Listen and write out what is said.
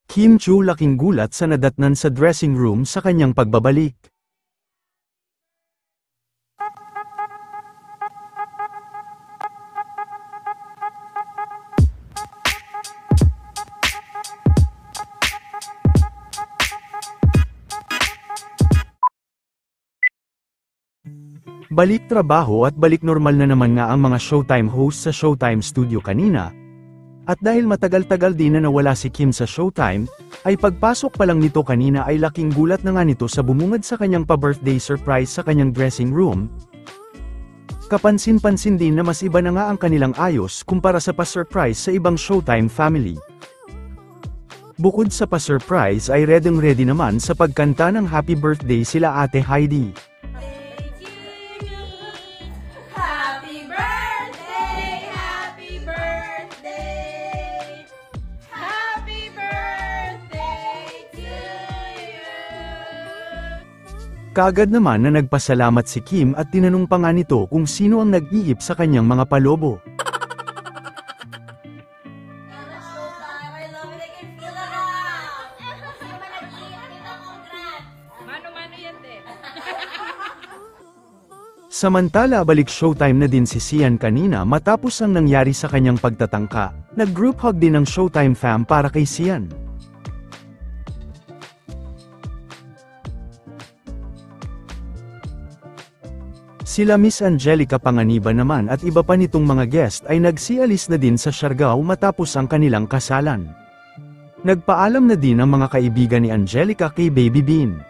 Kim Chu laking gulat sa nadatnan sa dressing room sa kanyang pagbabalik. Balik trabaho at balik normal na naman nga ang mga Showtime host sa Showtime studio kanina. At dahil matagal-tagal din na nawala si Kim sa Showtime, ay pagpasok pa lang nito kanina ay laking gulat na nga nito sa bumungad sa kanyang pa-birthday surprise sa kanyang dressing room. Kapansin-pansin din na mas iba na nga ang kanilang ayos kumpara sa pa-surprise sa ibang Showtime family. Bukod sa pa-surprise ay ready naman sa pagkanta ng happy birthday sila Ate Heidi. Kaagad naman na nagpasalamat si Kim at tinanong pa nga nito kung sino ang nag-iip sa kanyang mga palobo. Samantala balik Showtime na din si Sian kanina matapos ang nangyari sa kanyang pagtatangka. Nag-group hug din ng Showtime fam para kay Sian. Sila Miss Angelica Panganiban naman at iba pa nitong mga guest ay nagsialis na din sa Siargao matapos ang kanilang kasalan. Nagpaalam na din ang mga kaibigan ni Angelica kay Baby Bean.